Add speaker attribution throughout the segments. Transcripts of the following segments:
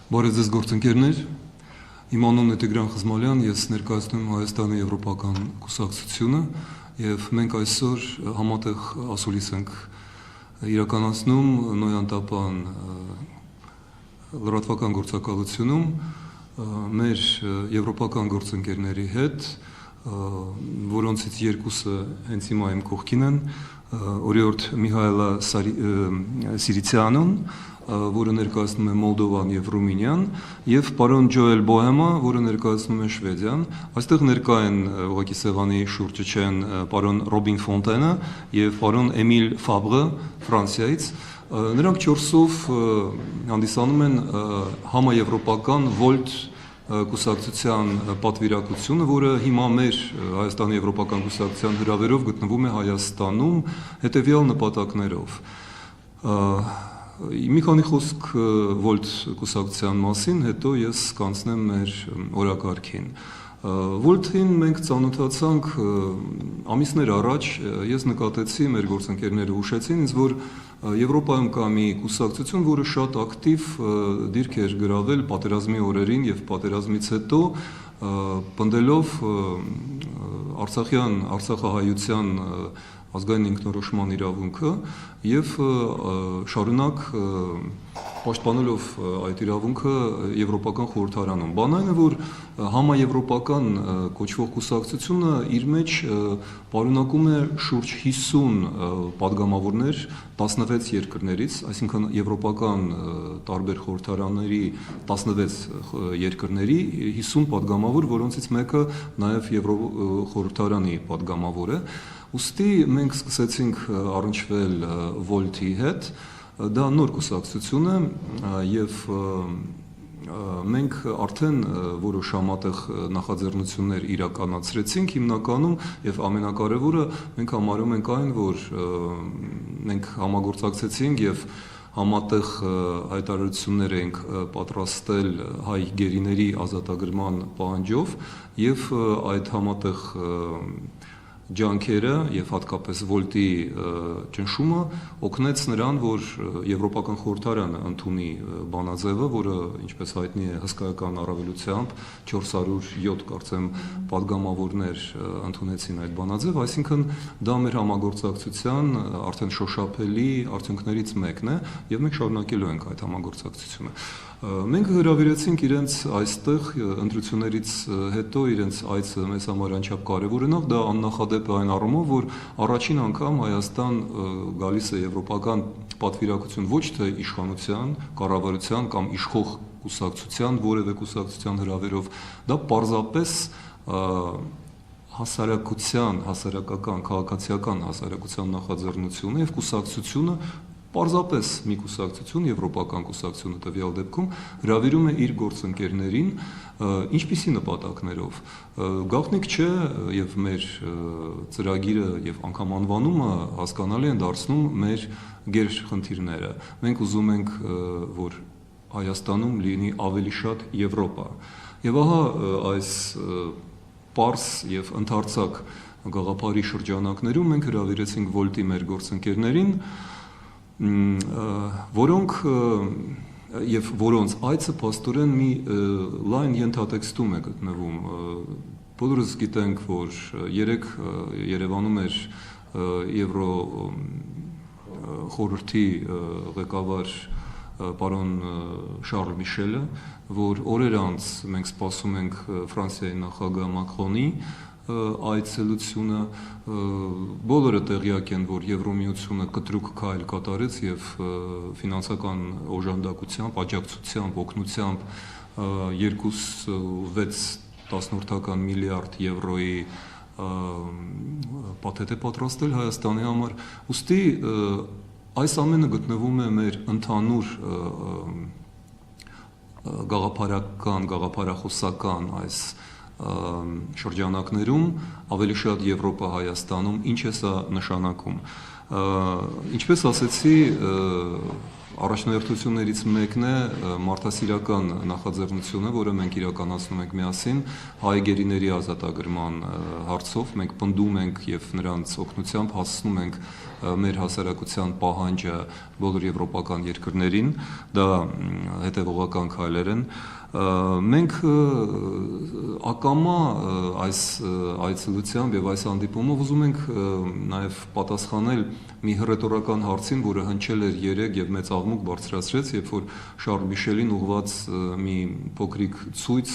Speaker 1: Բարև ձեզ գործընկերներ, իմ անունն է Տիգրան Խզմալյան, ես ներկայացնում եմ Հայաստանի Եվրոպական կուսակցությունը եւ մենք այսօր համատեղ ասուլիս ենք իրականացնում նոյանտապան լրատվական գործակալությունում մեր եվրոպական գործընկերների հետ, որոնցից երկուսը հենց հիմա իմ կողքին են, օրիորդ Միհայելա Սիրիցյանն, որը ներկայացնում է Մոլդովան եւ Ռումինիան, եւ պարոն Ջոել Բոհեմը, որը ներկայացնում է Շվեդիան։ Այստեղ ներկա են ուղղակի սեղանի շուրջը չեն պարոն Ռոբին Ֆոնտենը եւ պարոն Էմիլ Ֆաբրը Ֆրանսիայից։ Նրանք չորսով հանդիսանում են համաեվրոպական ՎՈԼՏ կուսակցության պատվիրակությունը, որը հիմա մեր Հայաստանի Եվրոպական կուսակցության հրավերով գտնվում է Հայաստանում հետևյալ նպատակներով։ Մի քանի խոսք ՎՈԼՏ կուսակցության մասին, հետո ես կանցնեմ մեր օրակարգին։ ՎՈԼՏ-ին մենք ծանոթացանք ամիսներ առաջ, ես նկատեցի, մեր գործընկերները հուշեցին ինձ, որ Եվրոպայում կա մի կուսակցություն, որը շատ ակտիվ դիրք էր գրավել պատերազմի օրերին եւ պատերազմից հետո, պնդելով արցախահայության ազգային ինքնորոշման իրավունքը եւ շարունակ պաշտպանելով այդ իրավունքը Եվրոպական խորհրդարանում։ Բան այն է, որ համաեվրոպական կոչվող կուսակցությունը իր մեջ պարունակում է շուրջ 50 падգամավորներ 16 երկրներից, այսինքն եվրոպական տարբեր խորհրդարանների 16 երկրների 50 падգամավոր, որոնցից մեկը նաև Եվրոխորհրդարանի падգամավոր է։ Ուստի մենք սկսեցինք առնչվել ՎՈԼՏ-ի հետ, դա նոր կուսակցություն է եւ մենք արդեն որոշ համատեղ նախաձեռնություններ իրականացրեցինք հիմնականում եւ ամենակարևորը մենք համարում ենք այն, որ մենք համագործակցեցինք եւ համատեղ հայտարարություններ ենք պատրաստել հայ գերիների ազատագրման պահանջով եւ այդ համատեղ ջանքերը եւ հատկապես ՎՈԼՏ-ի ճնշումը օգնեց նրան, որ Եվրոպական խորհրդարանը ընդունի բանաձևը, որը ինչպես հայտնի է հսկայական առավելությամբ 407 կարծեմ падգամավորներ ընդունեցին այդ բանաձև, այսինքն դա մեր համագործակցության արդեն շոշափելի արդյունքներից մեկն է եւ մենք շարունակելու ենք այդ համագործակցությունը։ Մենք հրավիրեցինք իրենց այստեղ ընտրություններից հետո իրենց այցը մեզ համար անչափ կարևոր է, դա աննախադեպ է այն առումով, որ առաջին անգամ Հայաստան գալիս է եվրոպական պատվիրակություն ոչ թե իշխանության, կառավարության կամ իշխող կուսակցության, որևէ կուսակցության հրավերով, դա պարզապես հասարակության, հասարակական, քաղաքացիական հասարակության նախաձեռնությունը եւ կուսակցությունը պարզապես մի կուսակցություն, եվրոպական կուսակցությունը տվյալ դեպքում հրավիրում է իր գործընկերներին ինչպիսի նպատակներով։ Գաղտնիք չէ եւ մեր ծրագիրը եւ անգամ անվանումը հասկանալի են դարձնում մեր գերխնդիրները։ Մենք ուզում ենք, որ Հայաստանում լինի ավելի շատ Եվրոպա։ Եվ ահա այս պարզ եւ ընդարձակ գաղափարի շրջանակներում մենք հրավիրեցինք ՎՈԼՏ-ի մեր գործընկերներին, որոնք եւ որոնց այցը փաստորեն մի լայն ենթատեքստում է գտնվում։ Բոլորս գիտենք, որ երեք Երևանում էր Եվրո խորհրդի ղեկավար պարոն Շարլ Միշելը, որ օրեր անց մենք սպասում ենք Ֆրանսիայի նախագահ Մակրոնի այցելությունը, բոլորը տեղյակ են, որ Եվրոմիությունը կտրուկ քայլ կատարեց եւ ֆինանսական օժանդակությամբ, աջակցությամբ, օգնությամբ 2.6 միլիարդ եվրոյի պաթեթ է պատրաստել Հայաստանի համար։ Ուստի այս ամենը գտնվում է մեր ընդհանուր գաղափարական, գաղափարախոսական այս շրջանակներում ավելի շատ Եվրոպա Հայաստանում ինչ է սա նշանակում։ Ինչպես ասեցի, առաջնահերթություններից մեկն է մարդասիրական նախաձեռնությունը, որը մենք իրականացնում ենք միասին հայ գերիների ազատագրման հարցով։ Մենք պնդում ենք եւ նրանց օգնությամբ հասցնում ենք մեր հասարակության պահանջը բոլոր եվրոպական երկրներին, դա հետևողական քայլեր են։ Մենք ակամա այս այցելությամբ եւ այս հանդիպումով ուզում ենք նաեւ պատասխանել մի հռետորական հարցին, որը հնչել էր երեկ եւ մեծ աղմուկ բարձրացրեց, երբ որ Շարլ Միշելին ուղղված մի փոքրիկ ցույց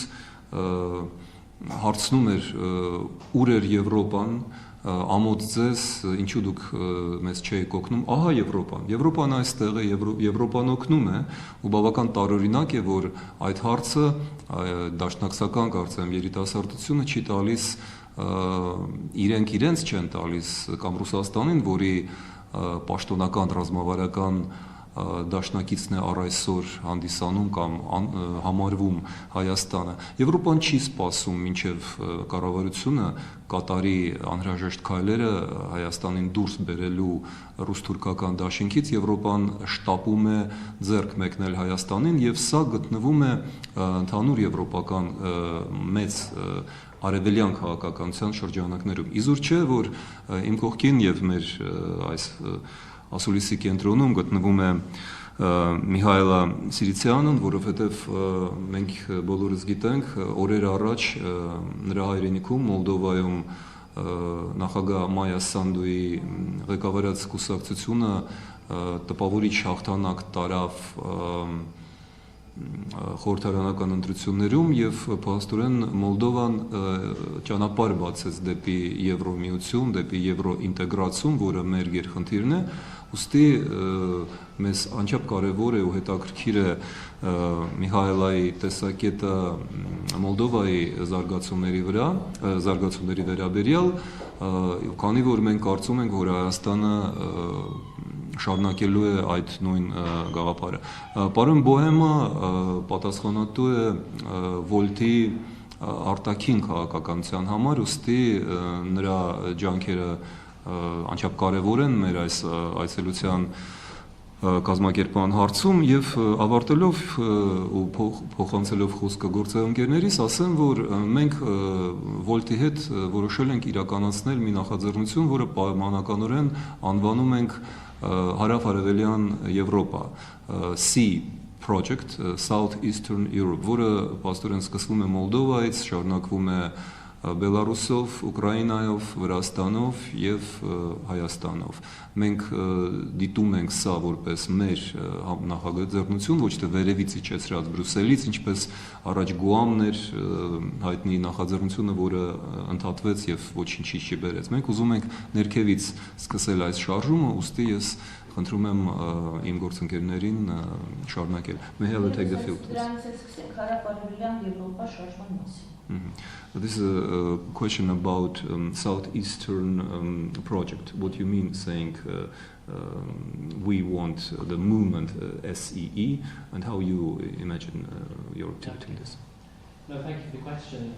Speaker 1: հարցնում էր ուր էր Եվրոպան, ամոթ ձեզ, ինչու դուք մեզ չեք օգնում, ահա Եվրոպան այստեղ է, Եվրոպան օգնում է, ու բավական տարօրինակ է, որ այդ հարցը դաշնակցական կարծեմ երիտասարդությունը չի տալիս, իրենց չեն տալիս կամ Ռուսաստանին, որի պաշտոնական ռազմավարական դաշնակիցն է առ այսօր հանդիսանում կամ համարվում Հայաստանը։ Եվրոպան չի սպասում մինչև կառավարությունը կատարի անհրաժեշտ քայլերը Հայաստանին դուրս բերելու ռուս-թուրքական դաշինքից, Եվրոպան շտապում է ձեռք մեկնել Հայաստանին եւ սա գտնվում է ընդհանուր եվրոպական մեծ արևելյան քաղաքականության շրջանակներում։ Իզուր չէ, որ իմ կողքին եւ մեր այս ասուլիսի կենտրոնում գտնվում է Միհայլա Սիրիցյանն, որովհետև մենք բոլորս գիտենք, օրեր առաջ նրա հայրենիքում Մոլդովայում նախագահ Մայա Սանդուի ղեկավարած կուսակցությունը տպավորիչ հաղթանակ տարավ խորհրդարանական ընտրություններում եւ փաստորեն Մոլդովան ճանապարհ բացեց դեպի Եվրոմիություն, դեպի եվրոինտեգրացիա, որը մեր երկխնդիրն է, ուստի մեզ անչափ կարևոր է ու հետաքրքիր է Միհայլայի տեսակետը Մոլդովայի զարգացումների վերաբերյալ, քանի որ մենք կարծում ենք, որ Հայաստանը շարունակելու է այդ նույն գաղափարը։ Պարոն Բոհեմը պատասխանատու է ՎՈԼՏ-ի արտաքին քաղաքականության համար, ուստի նրա ջանքերը անչափ կարևոր են մեր այս այցելության կազմակերպման հարցում եւ ավարտելով ու փոխանցելով խոսքը գործընկերներիս ասեմ, որ մենք ՎՈԼՏ-ի հետ որոշել ենք իրականացնել մի նախաձեռնություն, որը պայմանականորեն անվանում ենք Հարավ-արևելյան Եվրոպա, Project South Eastern Europe, որը պաստորեն սկսվում է Մոլդովայից, շարունակվում է Բելարուսով, Ուկրաինայով, Վրաստանով եւ Հայաստանով։ Մենք դիտում ենք սա որպես մեր նախաձեռնություն, ոչ թե վերևից իջեցրած Բրյուսելից, ինչպես առաջ Գուամն էր հայտնի նախաձեռնությունը, որը ընդհատվեց եւ ոչինչի չբերեց։ Մենք ուզում ենք ներքևից սկսել այս շարժումը, ուստի ես խնդրում եմ իմ գործընկերներին շարունակել։ This is a question about Southeastern project. What you mean saying we want the movement SEE, and how you imagine your activity in this?
Speaker 2: No, thank you for the question.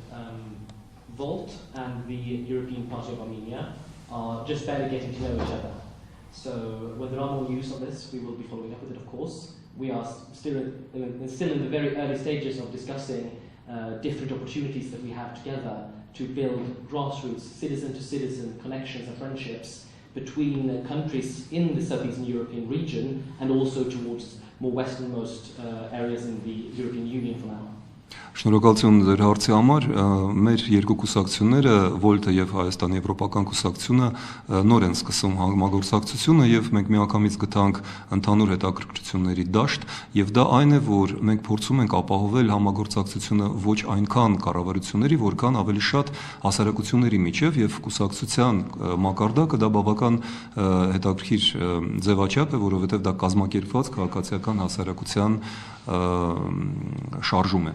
Speaker 2: ΒΟΛΤ and the European Party of Armenia are just barely getting to know each other. So when there are more news on this, we will be following up with it, of course. We are still in the very early stages of discussing different opportunities that we have together to build grassroots, citizen-to-citizen connections and friendships between countries in the southeastern European region and also towards more westernmost areas in the European Union for now.
Speaker 1: Շնորհակալություն ձեր հարցի համար։ Մեր երկու կուսակցությունները, ՎՈԼՏ-ը եւ Հայաստանի Եվրոպական կուսակցությունը նոր են սկսում համագործակցությունը եւ մենք միանգամից գտանք ընդհանուր հետաքրքրությունների դաշտ եւ դա այն է, որ մենք փորձում ենք ապահովել համագործակցությունը ոչ այնքան կառավարությունների, որքան ավելի շատ հասարակությունների միջև եւ կուսակցության մակարդակը դա բավական հետաքրքիր ձևաչափ է, որովհետեւ դա կազմակերպված քաղաքացիական հասարակության շարժում է։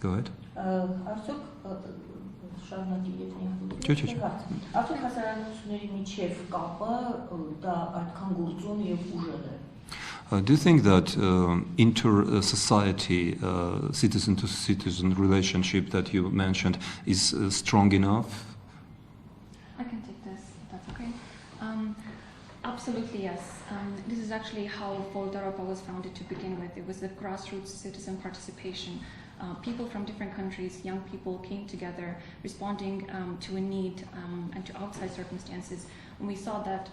Speaker 1: Go ahead.
Speaker 3: Արդյոք շարունակի եթե արդյոք հասարակությունների միջև կապը դա այդքան գործուն եւ ուժեղ է։
Speaker 1: Do you think that inter-society, citizen-to-citizen relationship that you mentioned is strong enough?
Speaker 4: I can take this, if that's okay. Absolutely, yes. This is actually how ΒΟΛΤ was founded to begin with. It was the grassroots citizen participation. People from different countries, young people, came together responding to a need and to outside circumstances. When we saw that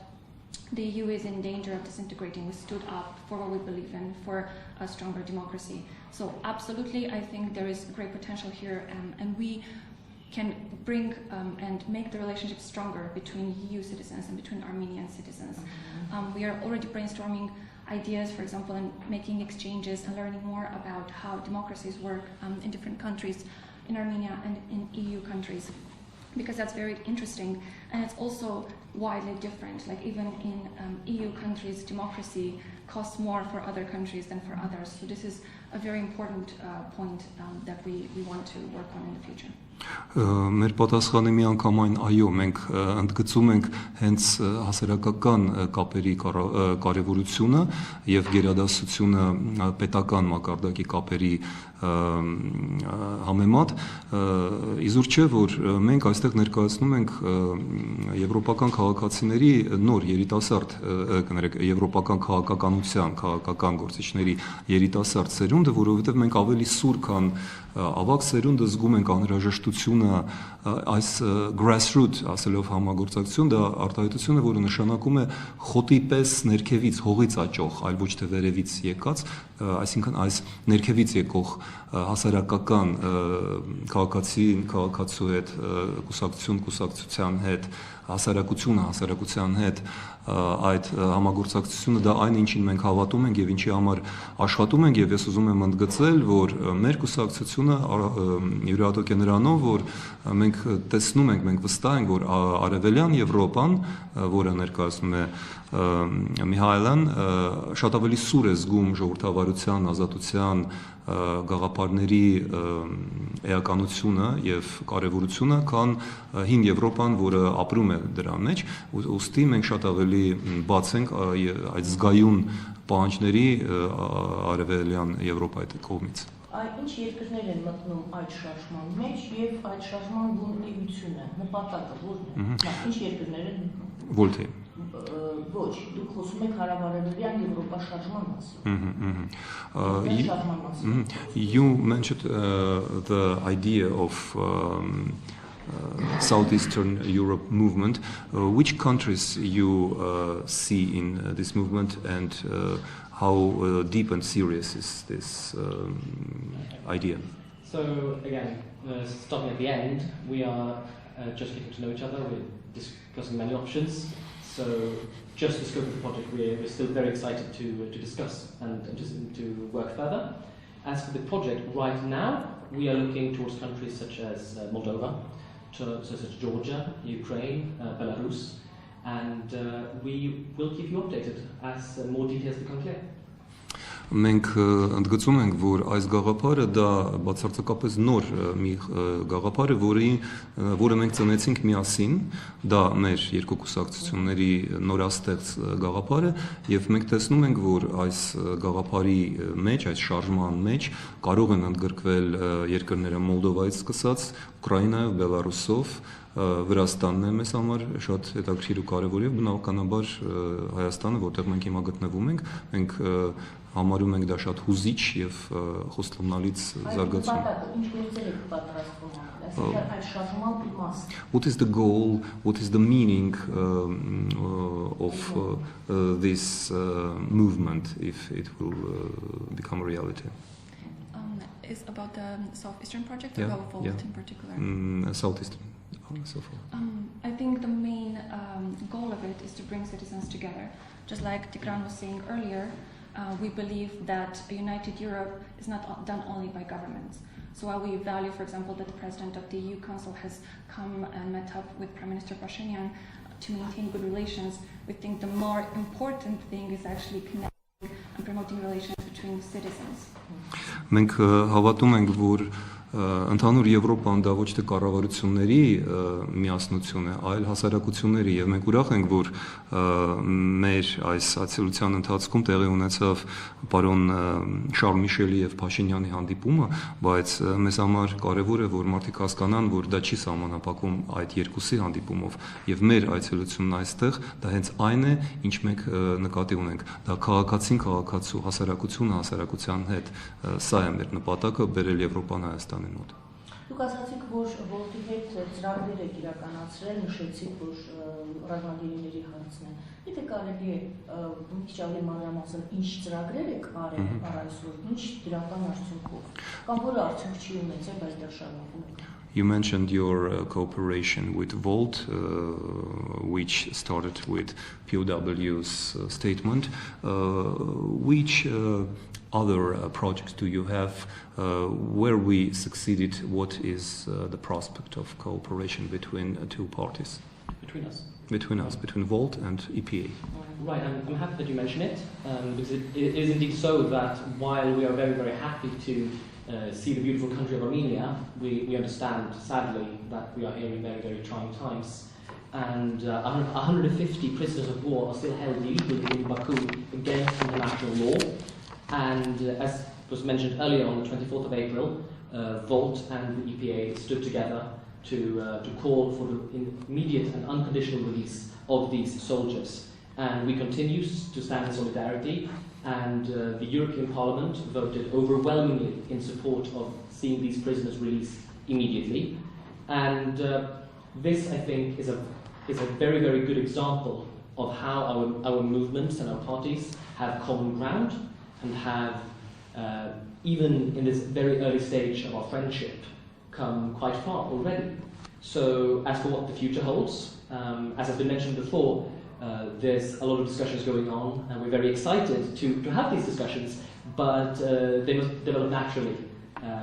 Speaker 4: the EU is in danger of disintegrating, we stood up for what we believe in, for a stronger democracy. So absolutely, I think there is great potential here, and we can bring and make the relationship stronger between EU citizens and between Armenian citizens. We are already brainstorming ideas, for example, and making exchanges and learning more about how democracies work in different countries, in Armenia and in EU countries, because that's very interesting. And it's also widely different. Like even in EU countries, democracy costs more for other countries than for others. So this is a very important point that we want to work on in the future.
Speaker 1: Մեր պատասխանը մի անգամ այն այո, մենք ընդգծում ենք հենց հասարակական կապերի կարևորությունը եւ գերադասությունը պետական մակարդակի կապերի համեմատ, իզուր չէ, որ մենք այստեղ ներկայացնում ենք եվրոպական քաղաքացիների նոր երիտասարդ, կներեք, եվրոպական քաղաքականության, քաղաքական գործիչների երիտասարդ սերունդը, որովհետեւ մենք ավելի սուր քան ավագ սերունդը զգում ենք անհրաժեշտությունը այս grassroot ասելով համագործակցություն, դա արտահայտությունը, որը նշանակում է խոտի պես ներքևից, հողից աճող, այլ ոչ թե վերևից եկած, այսինքն այս ներքևից եկող հասարակական քաղաքացին, քաղաքացու հետ, կուսակցության հետ, հասարակության հետ այդ համագործակցությունը դա այն ինչին մենք հավատում ենք եւ ինչի համար աշխատում ենք եւ ես ուզում եմ ընդգծել, որ մեր կուսակցությունը յուրահատուկ է նրանով, որ մենք տեսնում ենք, մենք վստահ ենք, որ Արևելյան Եվրոպան, որը ներկայացնում է Միհայլան, շատ ավելի սուր է զգում ժողովրդավարության, ազատության, գաղափարների էականությունը եւ կարեւորությունը, քան հին Եվրոպան, որը ապրում է դրա մեջ, ուստի մենք շատ ավելի բաց ենք այդ զգայուն պահանջների Արևելյան Եվրոպայի կողմից։
Speaker 3: Ինչ երկրներ են մտնում այդ շարժման մեջ եւ այդ շարժման գույնությունը, նպատակը ո՞րն է։ Ինչ երկրներ են մտնում։
Speaker 1: ՈԼՏ-ի։
Speaker 3: Ոչ, դուք խոսում եք հարավարևելյան Եվրոպա շարժման մասին։
Speaker 1: You mentioned the idea of Southeastern Europe movement. Which countries you see in this movement, and how deep and serious is this idea?
Speaker 2: So again, starting at the end, we are just getting to know each other. We're discussing many options. So just the scope of the project, we're still very excited to discuss and to work further. As for the project, right now, we are looking towards countries such as Moldova, such as Georgia, Ukraine, Belarus, and we will keep you updated as more details become clear.
Speaker 1: Մենք ընդգծում ենք, որ այս գաղափարը դա բացարձակապես նոր մի գաղափար է, որը մենք ծնեցինք միասին, դա մեր երկու կուսակցությունների նորաստեղծ գաղափար է, եւ մենք տեսնում ենք, որ այս գաղափարի մեջ, այս շարժման մեջ կարող են ընդգրկվել երկրները Մոլդովայից սկսած, Ուկրաինայով, Բելարուսով, Վրաստանն է մեզ համար շատ հետաքրքիր ու կարևոր եւ բնականաբար Հայաստանը, որտեղ մենք հիմա գտնվում ենք, մենք համարում ենք դա շատ հուզիչ եւ խոստումնալից զարգացում։ What is the goal, what is the meaning of this movement if it will become a reality?
Speaker 4: Is about the Southeastern project or about ΒΟΛΤ in particular?
Speaker 1: Southeastern.
Speaker 4: I think the main goal of it is to bring citizens together. Just like Tigran was saying earlier, we believe that a united Europe is not done only by governments. So while we value, for example, that the president of the EU Council has come and met up with Prime Minister Pashinyan to maintain good relations, we think the more important thing is actually connecting and promoting relations between citizens.
Speaker 1: Մենք հավատում ենք, որ Ընդհանուր Եվրոպան դա ոչ թե կառավարությունների միասնություն է, այլ հասարակությունների, եւ մենք ուրախ ենք, որ մեր այս այցելության ընթացքում տեղի ունեցավ պարոն Շարլ Միշելի եւ Փաշինյանի հանդիպումը, բայց մեզ համար կարեւոր է, որ մարդիկ հասկանան, որ դա չի սահմանափակում այդ երկուսի հանդիպումով եւ մեր այցելությունն այստեղ դա հենց այն է, ինչ մենք նկատի ունենք։ Դա քաղաքացին քաղաքացու հասարակությունը հասարակության հետ, սա է մեր նպատակը բերել Եվրոպան Հայաստանի մոտ։
Speaker 3: Դուք ասացիք, որ ոլտի հետ ծրագրեր եք իրականացրել, նշեցիք, որ ռազմագերիների հարցն է։ Եթե կարելի է մի քիչ ավելի մանրամասն ինչ ծրագրեր եք արել առ այսօր, ինչ դրական արդյունքով, կամ որը արդյունք չի ունեցել, բայց դա շարունակում եք։
Speaker 1: You mentioned your cooperation with ВОЛТ, which started with POW's statement. Which other projects do you have where we succeeded? What is the prospect of cooperation between two parties?
Speaker 2: Between us?
Speaker 1: Between ВОЛТ and EPA.
Speaker 2: Right, I'm happy that you mention it, because it is indeed so that while we are very, very happy to see the beautiful country of Armenia, we understand, sadly, that we are here in very, very trying times. And 150 prisoners of war are still held illegally in Baku against international law. And as was mentioned earlier, on the 24th of April, ВОЛТ and the EPA stood together to call for the immediate and unconditional release of these soldiers. And we continue to stand in solidarity, and the European Parliament voted overwhelmingly in support of seeing these prisoners released immediately. And this, I think, is a very, very good example of how our movements and our parties have common ground and have, even in this very early stage of our friendship, come quite far already. So as for what the future holds, as has been mentioned before, there's a lot of discussions going on, and we're very excited to have these discussions, but they must develop naturally,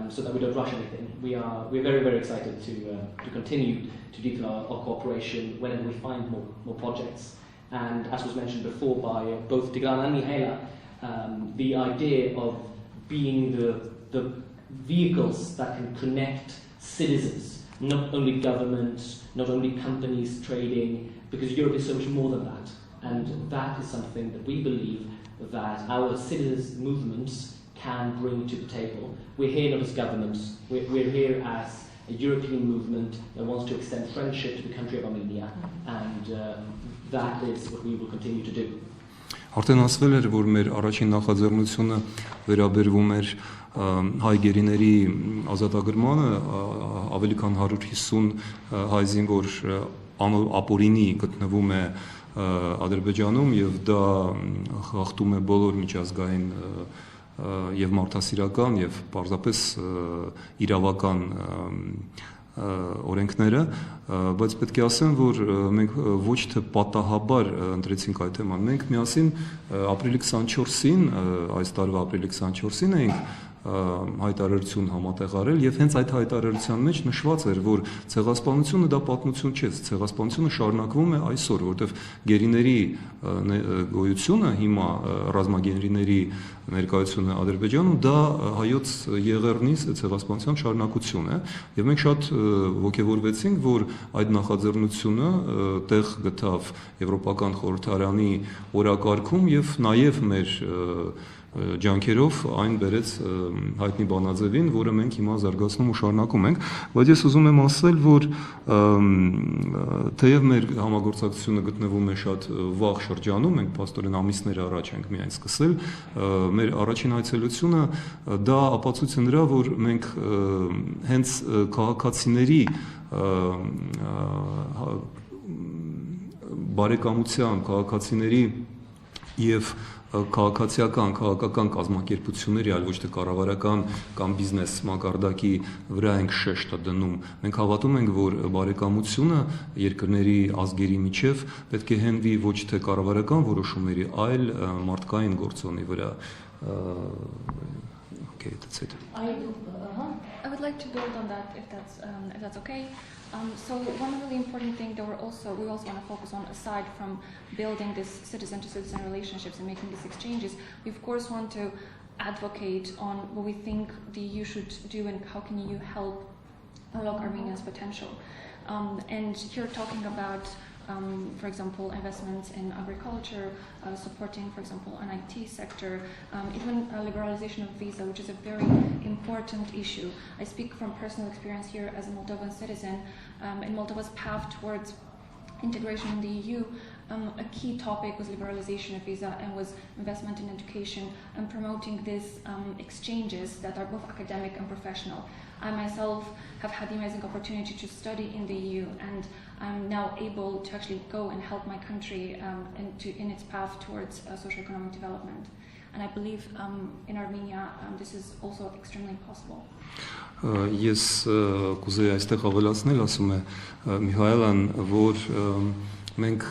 Speaker 2: so that we don't rush anything. We're very, very excited to continue to deepen our cooperation whenever we find more projects. And as was mentioned before by both Tigran and Mihaela, the idea of being the vehicles that can connect citizens, not only governments, not only companies trading, because Europe is so much more than that. And that is something that we believe that our citizens' movements can bring to the table. We're here not as governments, we're here as a European movement that wants to extend friendship to the country of Armenia, and that is what we will continue to do.
Speaker 1: Արդեն ասվել էր, որ մեր առաջին նախաձեռնությունը վերաբերվում էր հայ գերիների ազատագրմանը, ավելի քան 150 հայ զինվոր ապօրինի գտնվում է Ադրբեջանում, եւ դա խախտում է բոլոր միջազգային եւ մարդասիրական եւ պարզապես իրավական օրենքները, բայց պետք է ասեմ, որ մենք ոչ թե պատահաբար ընտրեցինք այդ թեման, մենք միասին ապրիլի 24-ին, այս տարվա ապրիլի 24-ին էինք հայտարարություն համատեղ արել, եւ հենց այդ հայտարարության մեջ նշված էր, որ ցեղասպանությունը դա պատմություն չէ, ցեղասպանությունը շարունակվում է այսօր, որովհետեւ գերիների գոյությունը հիմա ռազմագերիների ներկայությունը Ադրբեջանում դա հայոց եղեռնի ցեղասպանության շարունակություն է, եւ մենք շատ ողջևորվեցինք, որ այդ նախաձեռնությունը տեղ գտավ Եվրոպական խորհրդարանի օրակարգում եւ նաեւ մեր ջանքերով այն բերեց հայտնի բանաձևին, որը մենք հիմա զարգացնում ու շարունակում ենք, բայց ես ուզում եմ ասել, որ թեև մեր համագործակցությունը գտնվում է շատ վաղ շրջանում, մենք փաստորեն ամիսներ առաջ ենք միայն սկսել, մեր առաջին այցելությունը դա ապացույց է նրա, որ մենք հենց քաղաքացիների բարեկամությամբ, քաղաքացիների եւ քաղաքական կազմակերպությունների, այլ ոչ թե կառավարական կամ բիզնես մակարդակի վրա ենք շեշտը դնում։ Մենք հավատում ենք, որ բարեկամությունը երկրների ազգերի միջև պետք է հենվի ոչ թե կառավարական որոշումների, այլ մարդկային գործոնի վրա։ Okay, that's it.
Speaker 4: I would like to build on that, if that's okay. So one really important thing that we also want to focus on, aside from building this citizen-to-citizen relationships and making these exchanges, we of course want to advocate on what we think the EU should do and how can EU help unlock Armenia's potential. And here talking about, for example, investments in agriculture, supporting, for example, an IT sector, even liberalization of visa, which is a very important issue. I speak from personal experience here as a Moldovan citizen. In Moldova's path towards integration in the EU, a key topic was liberalization of visa and was investment in education and promoting these exchanges that are both academic and professional. I myself have had the amazing opportunity to study in the EU, and I'm now able to actually go and help my country in its path towards socio-economic development. And I believe in Armenia this is also extremely possible.
Speaker 1: Ես կուզեի այստեղ ավելացնել, ասում է Միհայելան, որ մենք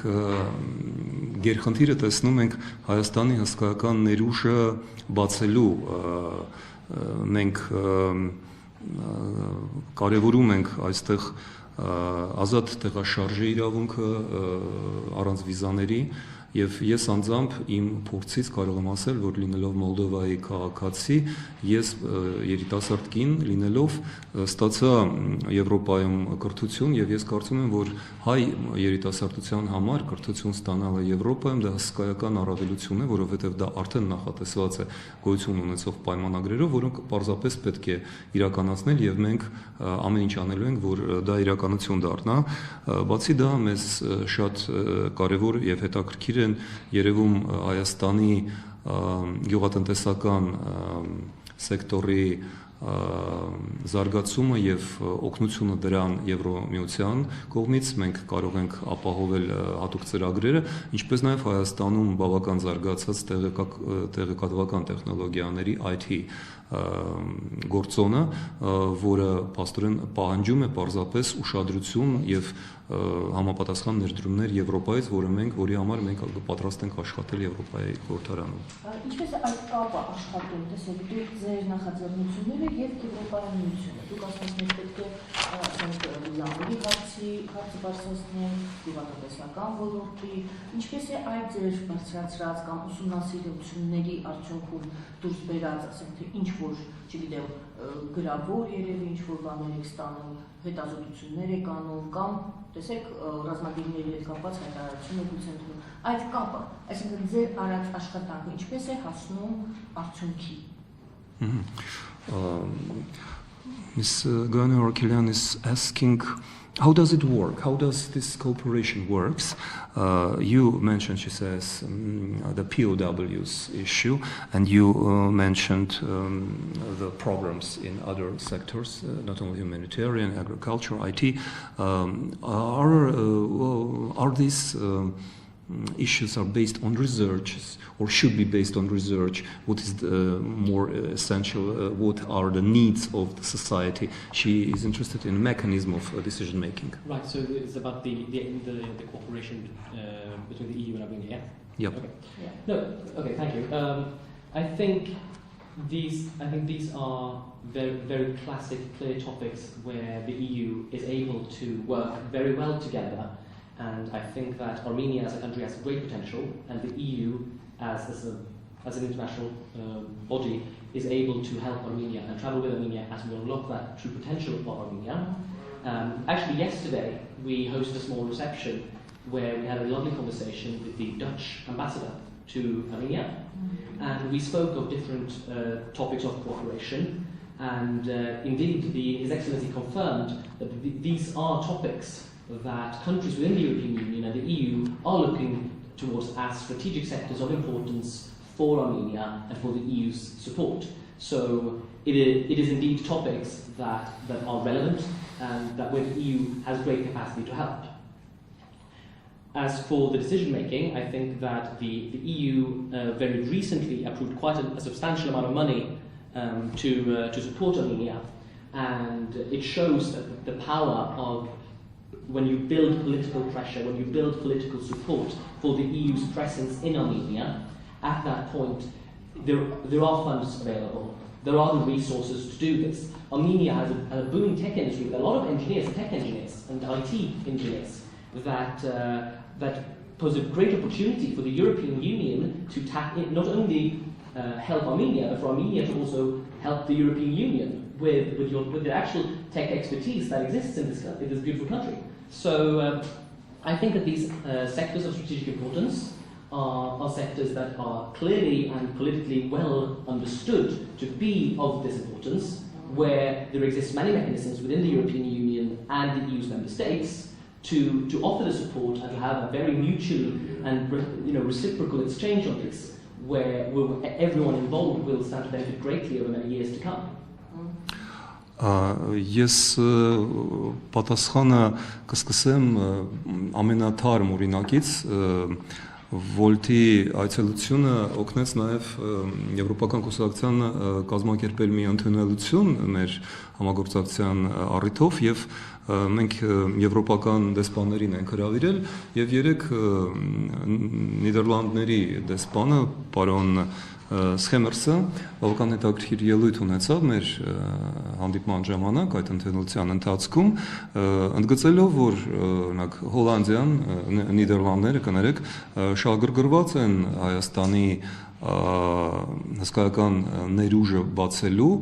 Speaker 1: գերխնդիրը տեսնում ենք Հայաստանի հսկայական ներուժը բացելու, մենք կարևորում ենք այստեղ ազատ տեղաշարժի իրավունքը առանց վիզաների Եվ ես անձամբ իմ փորձից կարող եմ ասել, որ լինելով Մոլդովայի քաղաքացի, ես երիտասարդ կին լինելով ստացա Եվրոպայում կրթություն եւ ես կարծում եմ, որ հայ երիտասարդության համար կրթություն ստանալը Եվրոպայում դա հսկայական առավելություն է, որովհետեւ դա արդեն նախատեսված է գոյություն ունեցող պայմանագրերով, որոնք պարզապես պետք է իրականացնել եւ մենք ամեն ինչ անելու ենք, որ դա իրականություն դառնա։ Բացի դա մեզ շատ կարեւոր եւ հետաքրքիր երևում Հայաստանի գյուղատնտեսական սեկտորի զարգացումը եւ օգնությունը դրան Եվրոմիության կողմից մենք կարող ենք ապահովել հատուկ ծրագրերը, ինչպես նաեւ Հայաստանում բավական զարգացած տեղեկատվական տեխնոլոգիաների IT գործոնը, որը փաստորեն պահանջում է պարզապես ուշադրություն եւ համապատասխան ներդրումներ Եվրոպայից, որի համար մենք պատրաստ ենք աշխատել Եվրոպայի խորհրդարանում։
Speaker 3: Ինչպես է այդ կապը աշխատում, տեսեք, դուք ձեր նախաձեռնությունները եւ Եվրոպական միությունը, դուք ասացիք պետք է լավի հարցը բարձրացնել, գյուղատնտեսական ոլորտի, ինչպես է այդ ձեր բարձրացրած կամ ուսումնասիրությունների արդյունքում դուրս բերած, ասենք թե ինչ որ, չգիտեմ, գրավոր երևի ինչ որ բաներ եք ստանում, հետազոտություններ եք անում կամ տեսեք ռազմագերիների հետ կապված հայտարարություն եք ցենտրում, այդ կապը, այսինքն ձեր արած աշխատանքը ինչպես է հասնում արդյունքի։
Speaker 1: Ms. Goyanur-Orkelian is asking, how does it work? How does this cooperation works? You mentioned, she says, the POWs issue, and you mentioned the programs in other sectors, not only humanitarian, agriculture, IT. Are these issues are based on research or should be based on research? What is the more essential? What are the needs of the society? She is interested in the mechanism of decision making.
Speaker 2: Right. So it's about the cooperation between the EU and Armenia.
Speaker 1: Yep.
Speaker 2: Okay. Yeah. No. Okay. Thank you. I think these are very classic, clear topics where the EU is able to work very well together. And I think that Armenia as a country has great potential, and the EU as an international body is able to help Armenia and travel with Armenia as we unlock that true potential of Armenia. Actually, yesterday we hosted a small reception where we had a lovely conversation with the Dutch ambassador to Armenia, and we spoke of different topics of cooperation. And indeed, His Excellency confirmed that these are topics that countries within the European Union and the EU are looking towards as strategic sectors of importance for Armenia and for the EU's support. So it is indeed topics that are relevant and that where the EU has great capacity to help. As for the decision making, I think that the EU very recently approved quite a substantial amount of money to support Armenia, and it shows that the power of when you build political pressure, when you build political support for the EU's presence in Armenia, at that point, there are funds available. There are the resources to do this. Armenia has a booming tech industry with a lot of engineers, tech engineers, and IT engineers that pose a great opportunity for the European Union to tap in, not only help Armenia, but for Armenia to also help the European Union with the actual tech expertise that exists in this beautiful country. So I think that these sectors of strategic importance are sectors that are clearly and politically well understood to be of this importance, where there exist many mechanisms within the European Union and the EU's member states to offer the support and to have a very mutual and reciprocal exchange on this, where everyone involved will stand to benefit greatly over many years to come.
Speaker 1: Ես պատասխանը կսկսեմ ամենաթարմ օրինակից, ՈԼՏ-ի այցելությունը օգնեց նաև Եվրոպական կուսակցության կազմակերպել մի ընդունելություն մեր համագործակցության առիթով եւ մենք եվրոպական դեսպաններին ենք հրավիրել եւ երեք Նիդերլանդների դեսպանը պարոն Schemmersը բավական հետաքրքիր ելույթ ունեցավ մեր հանդիպման ժամանակ այդ ընդունելության ընթացքում, ընդգծելով, որ օրինակ Հոլանդիան, Նիդերլանդները կներեք շահագրգռված են Հայաստանի հսկայական ներուժը բացելու,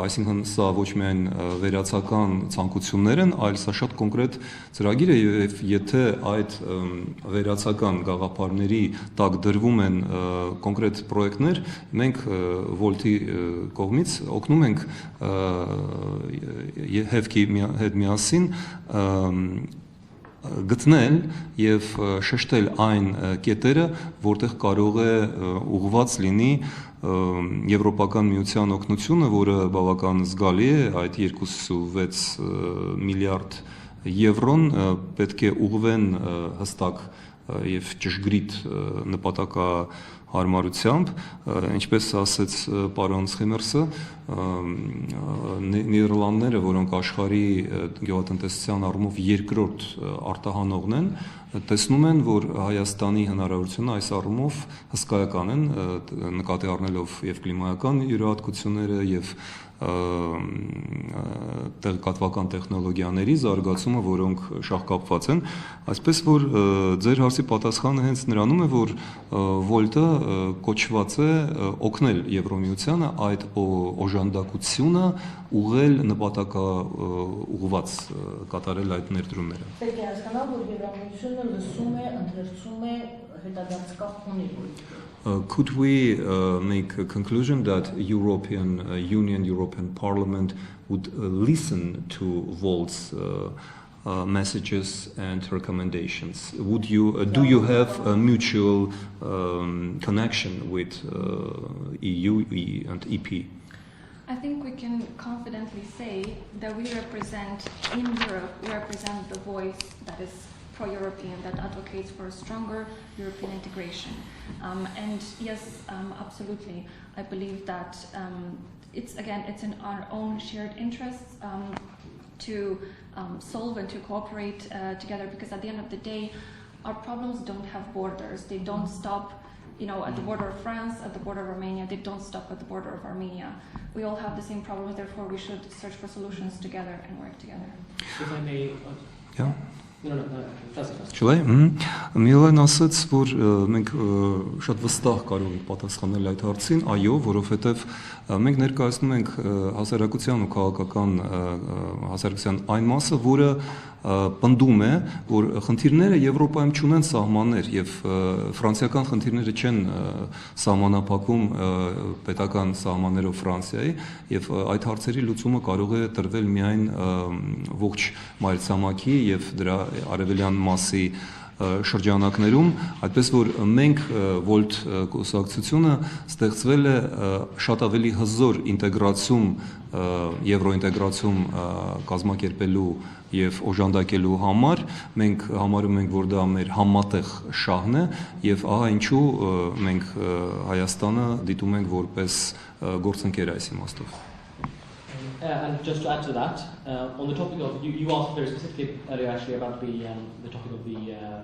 Speaker 1: այսինքն սա ոչ միայն վերացական ցանկություններ են, այլ սա շատ կոնկրետ ծրագիր է եւ եթե այդ վերացական գաղափարների տակ դրվում են կոնկրետ պրոյեկտներ, մենք ՈԼՏ-ի կողմից օգնում ենք հեվքի հետ միասին գտնել եւ շեշտել այն կետերը, որտեղ կարող է ուղղված լինի Եվրոպական միության օգնությունը, որը բավական զգալի է, այդ 2.6 միլիարդ եվրոն պետք է ուղղվեն հստակ եւ ճշգրիտ նպատակահարմարությամբ, ինչպես ասեց պարոն Schemmersը, Նիդերլանդները, որոնք աշխարհի գյուղատնտեսության առումով երկրորդ արտահանողն են, տեսնում են, որ Հայաստանի հնարավորությունը այս առումով հսկայական են, նկատի առնելով եւ կլիմայական յուրահատկությունները եւ տեղեկատվական տեխնոլոգիաների զարգացումը, որոնք շահկապված են, այսպես որ ձեր հարցի պատասխանը հենց նրանում է, որ ՈԼՏ-ը կոչված է օգնել Եվրոմիությանը այդ օժանդակությունը ուղղել նպատակաուղղված կատարել այդ ներդրումները։
Speaker 3: Պետք է հասկանալ, որ Եվրոմիությունը լսում է, ընթերցում է, հետադարձկախ ունի ոլորտը։
Speaker 1: Could we make a conclusion that European Union, European Parliament would listen to ВОЛТ's messages and recommendations? Would you do you have a mutual connection with EU and EP?
Speaker 4: I think we can confidently say that we represent, in Europe, we represent the voice that is pro-European, that advocates for a stronger European integration. And yes, absolutely, I believe that it's in our own shared interests to solve and to cooperate together, because at the end of the day, our problems don't have borders. They don't stop at the border of France, at the border of Armenia. They don't stop at the border of Armenia. We all have the same problems, therefore we should search for solutions together and work together.
Speaker 2: If I may...
Speaker 1: Yeah.
Speaker 2: Չլայ,
Speaker 1: Միլեն ասաց, որ մենք շատ վստահ կարող ենք պատասխանել այդ հարցին, այո, որովհետև մենք ներկայացնում ենք հասարակության ու քաղաքական հասարակության այն մասը, որը պնդում է, որ խնդիրները Եվրոպայում չունեն սահմաններ եւ ֆրանսիական խնդիրները չեն սահմանափակում պետական սահմաններով Ֆրանսիայի եւ այդ հարցերի լուծումը կարող է տրվել միայն ողջ մայրցամաքի եւ դրա արևելյան մասի շրջանակներում, այդպես որ մենք ՈԼՏ կուսակցությունը ստեղծվել է շատ ավելի հզոր ինտեգրացիում, եվրոինտեգրացիում կազմակերպելու եւ օժանդակելու համար, մենք համարում ենք, որ դա մեր համատեղ շահն է եւ ահա ինչու մենք Հայաստանը դիտում ենք որպես գործընկեր այս իմաստով։
Speaker 2: And just to add to that, on the topic of, you asked very specifically earlier actually about the topic of the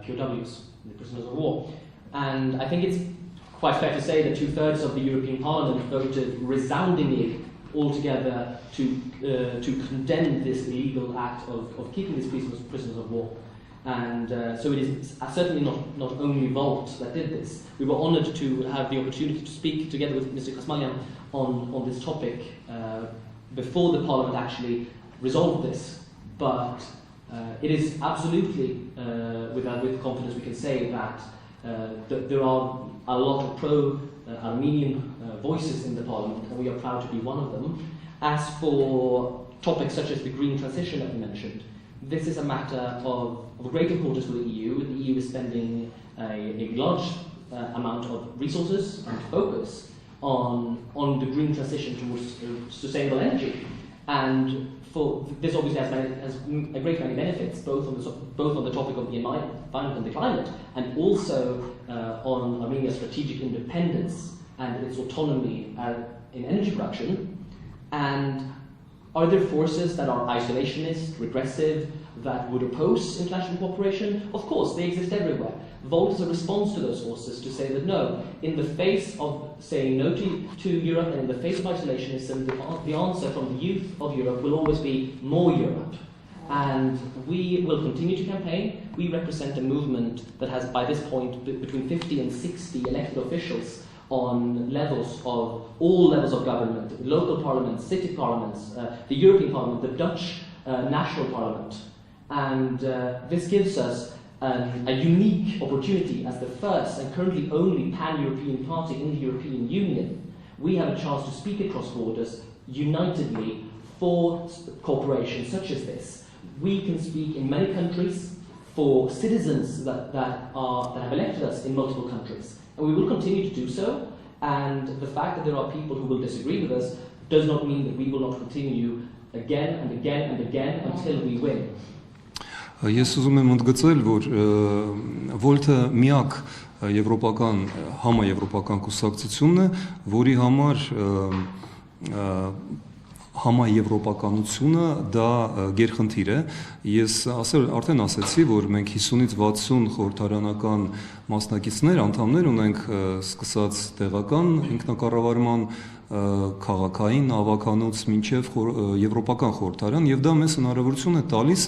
Speaker 2: POWs, the prisoners of war. And I think it's quite fair to say that 2/3 of the European Parliament voted resoundingly altogether to condemn this illegal act of keeping these prisoners of war. And so it is certainly not only ΒΟΛΤ that did this. We were honoured to have the opportunity to speak together with Mr. Kasmalyan on this topic before the Parliament actually resolved this. But it is absolutely, with confidence, we can say that there are a lot of pro-Armenian voices in the Parliament, and we are proud to be one of them. As for topics such as the green transition that you mentioned, this is a matter of great importance for the EU. The EU is spending a large amount of resources and focus on the green transition towards sustainable energy. And for this obviously has a great many benefits, both on the topic of the environment and the climate, and also on Armenia's strategic independence and its autonomy in energy production. And are there forces that are isolationist, regressive, that would oppose international cooperation? Of course, they exist everywhere. ΒΟΛΤ is a response to those forces to say that no, in the face of saying no to Europe and in the face of isolationism, the answer from the youth of Europe will always be more Europe. And we will continue to campaign. We represent a movement that has, by this point, between 50 and 60 elected officials on all levels of government, local parliaments, city parliaments, the European Parliament, the Dutch National Parliament. And this gives us a unique opportunity as the first and currently only pan-European party in the European Union. We have a chance to speak across borders unitedly for cooperation such as this. We can speak in many countries for citizens that have elected us in multiple countries. And we will continue to do so. And the fact that there are people who will disagree with us does not mean that we will not continue again and again and again until we win.
Speaker 1: Ես ուզում եմ ընդգծել, որ ՎՈԼՏ-ը միակ եվրոպական համաեվրոպական կուսակցությունն է, որի համար համաեվրոպականությունը դա գերխնդիր է։ Ես արդեն ասացի, որ մենք 50-ից 60 խորհրդարանական մասնակիցներ, անդամներ ունենք, սկսած տեղական ինքնակառավարման քաղաքային ավականուց մինչև եվրոպական խորհրդարան, եւ դա մեզ հնարավորություն է տալիս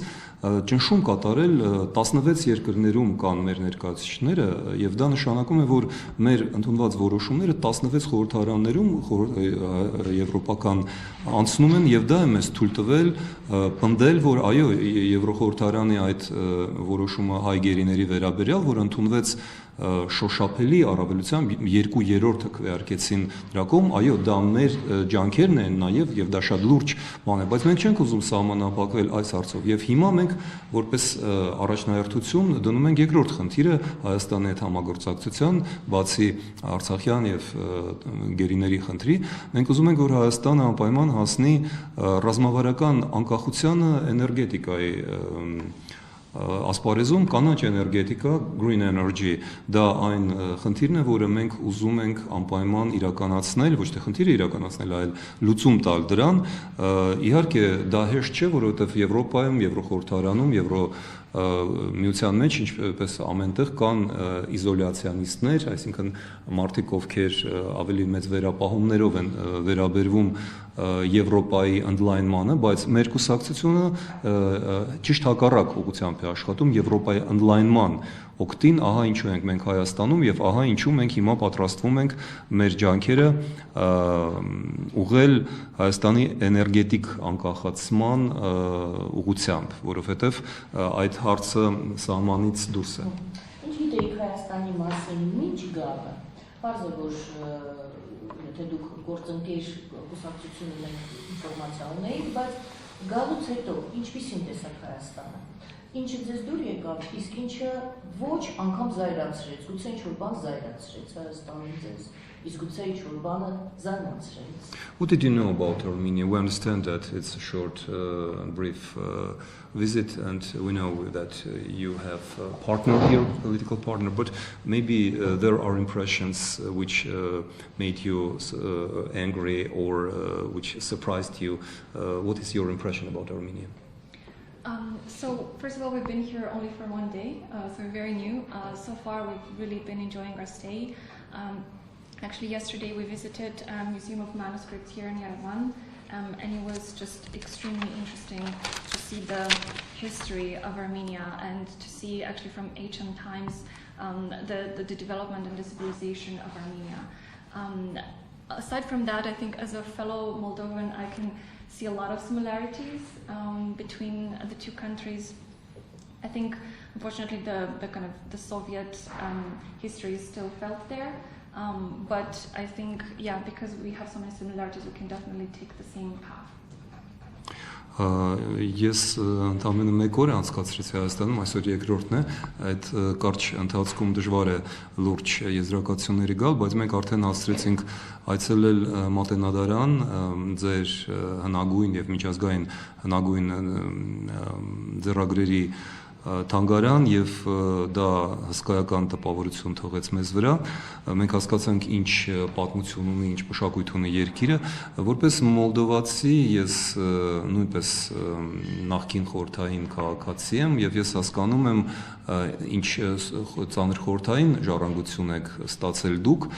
Speaker 1: ճնշում կատարել 16 երկրներում կան մեր ներկայացուցիչները, եւ դա նշանակում է, որ մեր ընդունված որոշումները 16 խորհրդարաններում եվրոպական անցնում են, եւ դա է մեզ թույլ տվել պնդել, որ այո, Եվրոխորհրդարանի այդ որոշումը հայ գերիների վերաբերյալ, որ ընդունվեց շոշափելի առավելությամբ 2/3-ը քվեարկեցին դրա կողմ, այո, դա մեր ջանքերն են նաև եւ դա շատ լուրջ բան է, բայց մենք չենք ուզում սահմանափակվել այս հարցով եւ հիմա մենք որպես առաջնահերթություն դնում ենք երկրորդ խնդիրը Հայաստանի հետ համագործակցության, բացի Արցախյան եւ գերիների խնդրի, մենք ուզում ենք, որ Հայաստանը անպայման հասնի ռազմավարական անկախությանը էներգետիկայի ասպարեզում կանաչ էներգետիկա, green energy, դա այն խնդիրն է, որը մենք ուզում ենք անպայման իրականացնել, ոչ թե խնդիրը իրականացնել, այլ լուծում տալ դրան։ Իհարկե դա հեշտ չէ, որովհետև Եվրոպայում, Եվրոխորհրդարանում, Միության մեջ ինչպես ամենտեղ կան իզոլացիոնիստներ, այսինքն մարդիկ, ովքեր ավելի մեծ վերապահումներով են վերաբերվում Եվրոպայի ընդլայնմանը, բայց մեր կուսակցությունը ճիշտ հակառակ ուղղությամբ է աշխատում Եվրոպայի ընդլայնման օգտին, ահա ինչու ենք մենք Հայաստանում եւ ահա ինչու մենք հիմա պատրաստվում ենք մեր ջանքերը ուղղել Հայաստանի էներգետիկ անկախացման ուղղությամբ, որովհետեւ այդ հարցը սահմանից դուրս է։
Speaker 3: Ինչ գիտեիք Հայաստանի մասին ինչ գաբը։ Պարզ է, որ եթե դուք գործընկեր կուսակցություն ունեք ինֆորմացիա ունեիք, բայց գալուց հետո ինչպիսին տեսակ Հայաստանը։ Ինչը ձեզ դուր եկավ, իսկ ինչը ոչ անգամ զայրացրեց, գուցե ինչ-որ բան զայրացրեց Հայաստանում ձեզ, իսկ գուցե ինչ-որ բանը զարմացրեց։
Speaker 1: What did you know about Armenia? We understand that it's a short, brief visit, and we know that you have a partner here, a political partner, but maybe there are impressions which made you angry or which surprised you. What is your impression about Armenia?
Speaker 4: So first of all, we've been here only for 1 day, so we're very new. So far, we've really been enjoying our stay. Actually, yesterday we visited Museum of Manuscripts here in Yerevan. and it was just extremely interesting to see the history of Armenia and to see actually from ancient times the development and the civilization of Armenia. Aside from that, I think as a fellow Moldovan, I can see a lot of similarities between the two countries. I think, unfortunately, the kind of the Soviet history is still felt there. But I think, yeah, because we have so many similarities, we can definitely take the same path.
Speaker 1: Ես ընդամենը մեկ օր անցկացրեցի Հայաստանում, այսօր երկրորդն է, այդ կարճ ընթացքում դժվար է լուրջ եզրակացությունների գալ, բայց մենք արդեն հասցրեցինք այցելել Մատենադարան, ձեր հնագույն եւ միջազգային հնագույն ձեռագրերի թանգարան եւ դա հսկայական տպավորություն թողեց մեզ վրա մենք հասկացանք ինչ պատմություն ունի ինչ մշակույթ ունի երկիրը որպես մոլդովացի ես նույնպես նախկին խորհրդային քաղաքացի եմ եւ ես հասկանում եմ ինչ ծանր խորհրդային ժառանգություն եք ստացել դուք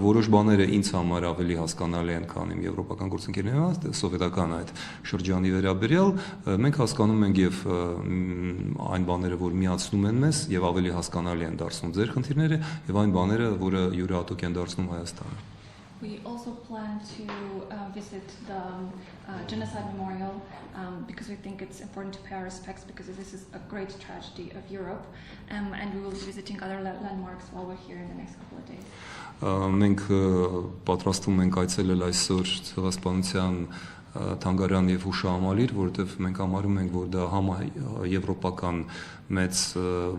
Speaker 1: որոշ բաները ինձ համար ավելի հասկանալի են քան իմ եվրոպական գործընկերների սովետական այդ շրջանի վերաբերյալ մենք հասկանում ենք եւ այն բաները, որ միացնում են մեզ եւ ավելի հասկանալի են դարձնում ձեր խնդիրները եւ այն բաները, որը յուրահատուկ են դարձնում Հայաստանը.
Speaker 4: We also plan to visit the Genocide Memorial because we think it's important to pay our respects because this is a great tragedy of Europe and we will be visiting other landmarks while we're here in the next couple of days.
Speaker 1: Մենք պատրաստվում ենք այցելել այսօր ցեղասպանության թանգարան եւ հուշահամալիր, որովհետեւ մենք համարում ենք, որ դա համաեվրոպական մեծ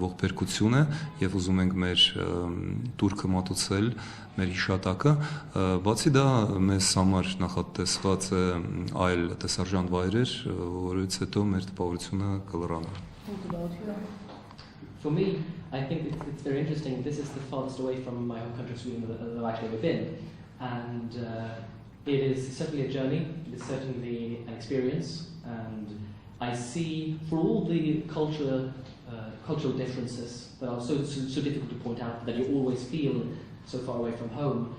Speaker 1: ողբերգություն է եւ ուզում ենք մեր турքը մատուցել, մեր հիշատակը, բացի դա մեզ համար նախատեսված է այլ տեսարժան վայրեր, որից հետո մեր տպավորությունը կլրանա.
Speaker 2: For me, I think it's very interesting. This is the farthest away from my home country, Sweden, that I've actually ever been, and it is certainly a journey, it is certainly an experience, and I see for all the cultural differences that are so difficult to point out, that you always feel so far away from home,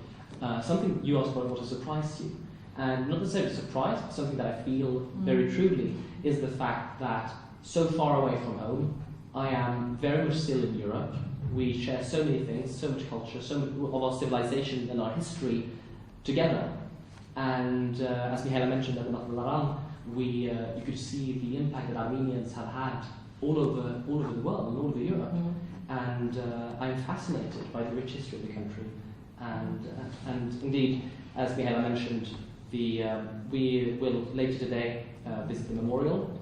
Speaker 2: something you asked about what has surprised you, and not necessarily surprised, but something that I feel very truly is the fact that so far away from home, I am very much still in Europe, we share so many things, so much culture, so much of our civilization and our history together. And as Mihaela mentioned at the Matalaran, you could see the impact that Armenians have had all over the world and all over Europe. And I'm fascinated by the rich history of the country. And indeed, as Mihaela mentioned, we will later today visit the memorial.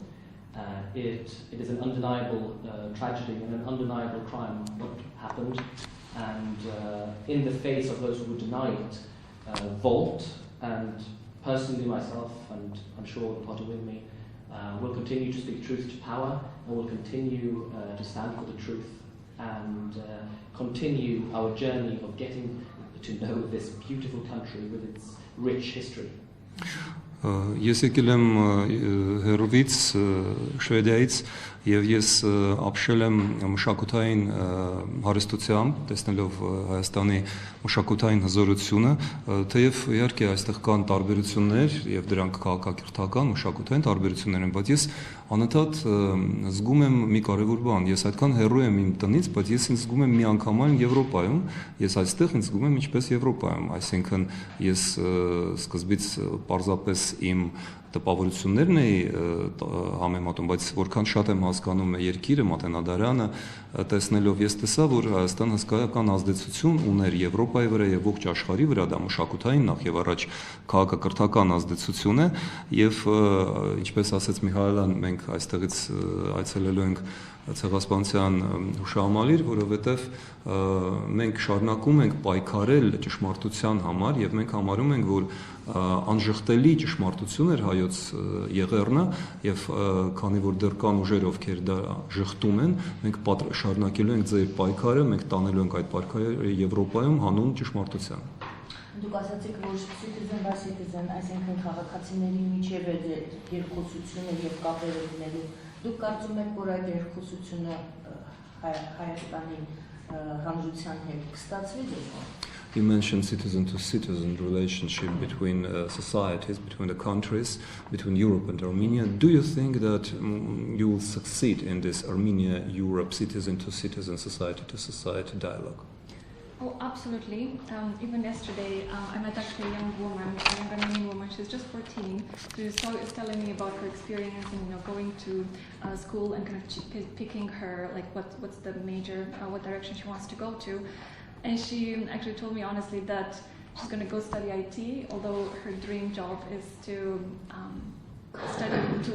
Speaker 2: It is an undeniable tragedy and an undeniable crime what happened. And in the face of those who would deny it, ВОЛТ and personally myself, and I'm sure the party with me, will continue to speak truth to power and will continue to stand for the truth and continue our journey of getting to know this beautiful country with its rich history.
Speaker 1: Ես եկել եմ հերովից Շվեդիայից եւ ես ապշել եմ մշակութային հարստությամբ, տեսնելով Հայաստանի մշակութային հզորությունը, թեև իհարկե այստեղ կան տարբերություններ եւ դրանք քաղաքակրթական մշակութային տարբերություններ են, բայց ես անընդհատ զգում եմ մի կարևոր բան, ես այդքան հեռու եմ իմ տնից, բայց ես ինձ զգում եմ միանգամայն Եվրոպայում, ես այստեղ ինձ զգում եմ ինչպես Եվրոպայում, այսինքն ես սկզբից պարզապես իմ տպավորություններն էի համեմատում, բայց որքան շատ եմ հասկանում երկիրը, Մատենադարանը, տեսնելով ես տեսա, որ Հայաստանը հսկայական ազդեցություն ուներ Եվրոպայի վրա եւ ողջ աշխարհի վրա, դա մշակութային նախ եւ առաջ քաղաքակրթական ազդեցություն է եւ ինչպես ասաց Միհայելան, մենք այստեղից այցելելու ենք ցեղասպանության հուշահամալիր, որովհետև մենք շարունակում ենք պայքարել ճշմարտության համար եւ մենք համարում ենք, որ անժխտելի ճշմարտություն էր հայոց եղեռնը եւ քանի որ դեռ կան ուժեր, ովքեր դա ժխտում են, մենք շարունակելու ենք ձեր պայքարը, մենք տանելու ենք այդ պայքարը Եվրոպայում հանուն ճշմարտության։
Speaker 3: Դուք ասացիք, որ citizen by citizen, այսինքն քաղաքացիների միջև է երկխոսությունը եւ կապերը լինելու։ Դուք կարծում եք, որ այդ երկխոսությունը Հայաստանի հանրության հետ կստացվի դեպքում։
Speaker 1: you mentioned citizen-to-citizen relationship between societies, between the countries, between Europe and Armenia. Do you think that you will succeed in this Armenia-Europe citizen-to-citizen, society-to-society dialogue?
Speaker 4: Oh, absolutely. Even yesterday, I met actually a young woman, a young Armenian woman. She's just 14. She was telling me about her experience and going to school and kind of picking her like what's the major, what direction she wants to go to. And she actually told me honestly that she's going to go study IT, although her dream job is to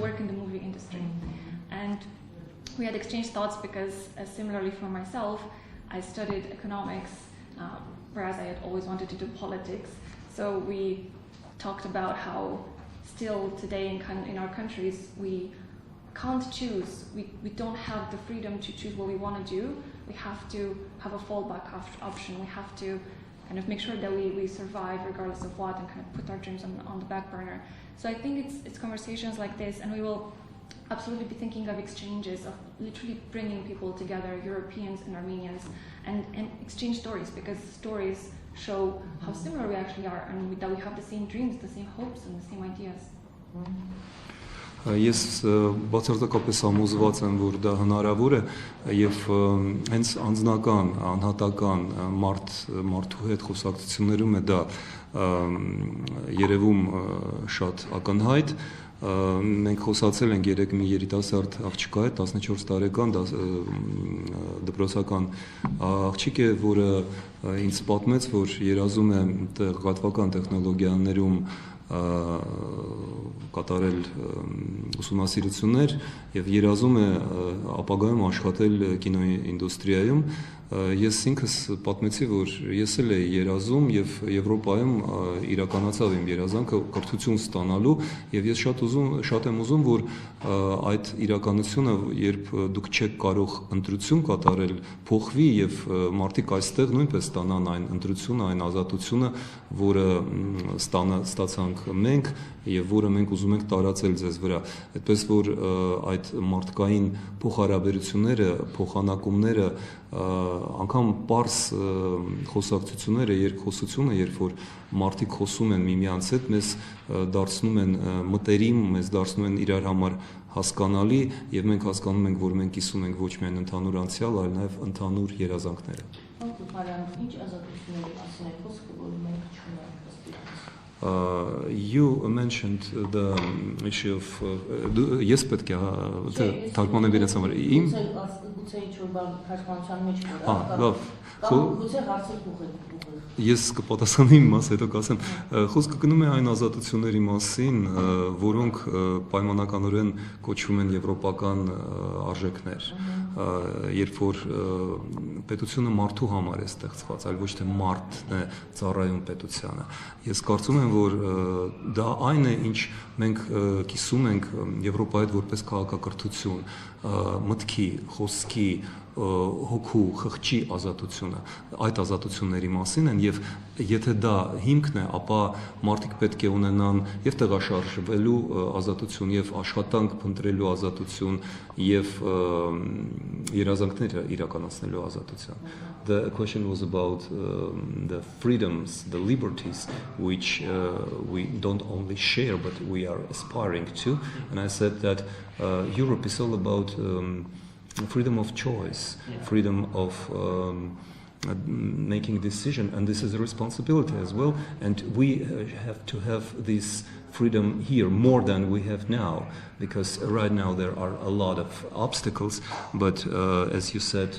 Speaker 4: work in the movie industry. And we had exchanged thoughts because, similarly for myself, I studied economics. Whereas I had always wanted to do politics. So we talked about how still today in our countries we can't choose. We don't have the freedom to choose what we want to do. We have to have a fallback option. We have to kind of make sure that we survive regardless of what and kind of put our dreams on the back burner. So I think it's conversations like this, and we will absolutely be thinking of exchanges, of literally bringing people together, Europeans and Armenians, and exchange stories, because stories show how similar we actually are and that we have the same dreams, the same hopes and the same ideas.
Speaker 1: Ես բացարձակապես համոզված եմ, որ դա հնարավոր է եւ հենց անձնական, անհատական մարդու հետ խոսակցություններում է դա երևում շատ ակնհայտ. Մենք խոսացել ենք երեք մի երիտասարդ աղջկա հետ, 14 տարեկան դպրոցական աղջիկ է, որը ինձ պատմեց, որ երազում է տեղեկատվական տեխնոլոգիաներում կատարել ուսումնասիրություններ եւ երազում է ապագայում աշխատել կինոինդուստրիայում. Ես ինքս պատմեցի, որ ես էլ էի երազում եւ Եվրոպայում իրականացավ իմ երազանքը կրթություն ստանալու եւ ես շատ եմ ուզում, որ այդ իրականությունը, երբ դուք չեք կարող ընտրություն կատարել, փոխվի եւ մարդիկ այստեղ նույնպես ստանան այն ընտրությունը, այն ազատությունը, որը ստացանք մենք եւ որը մենք ուզում ենք տարածել ձեզ վրա, այդպես որ այդ մարդկային փոխհարաբերությունները, փոխանակումները, անգամ պարզ խոսակցությունները, երկխոսությունը, երբ որ մարդիկ խոսում են միմյանց հետ, մեզ դարձնում են մտերիմ, մեզ դարձնում են իրար համար հասկանալի եւ մենք հասկանում ենք, որ մենք կիսում ենք ոչ միայն ընդհանուր անցյալ, այլ նաեւ ընդհանուր երազանքները։
Speaker 3: Ինչ ազատությունների մասին է խոսքը, որ մենք չունենք։
Speaker 1: You mentioned the issue of yes, պետք է թարգմանեմ իրենց համար։
Speaker 3: Գուցե ինչ-որ բան թարգմանության մեջ կա։ Կամ գուցե հարցը փոխել։
Speaker 1: Ես կպատասխանեմ մաս, հետո կասեմ, խոսքը գնում է այն ազատությունների մասին, որոնք պայմանականորեն կոչվում են եվրոպական արժեքներ, երբ որ պետությունը մարդու համար է ստեղծված, այլ ոչ թե մարդն է ծառայում պետությանը։ Ես կարծում եմ, որ դա այն է, ինչ մենք կիսում ենք Եվրոպայի հետ որպես քաղաքակրթություն, մտքի, խոսքի, հոգու, խղճի ազատությունը, այդ ազատությունների մասին են եւ եթե դա հիմքն է, ապա մարդիկ պետք է ունենան եւ տեղաշարժվելու ազատություն եւ աշխատանք փնտրելու ազատություն եւ երազանքները իրականացնելու ազատություն. The question was about the freedoms, the liberties which we don't only share but we are aspiring to, and I said that Europe is all about freedom of choice, freedom of making a decision, and this is a responsibility as well, and we have to have this freedom here more than we have now, because right now there are a lot of obstacles, but as you said,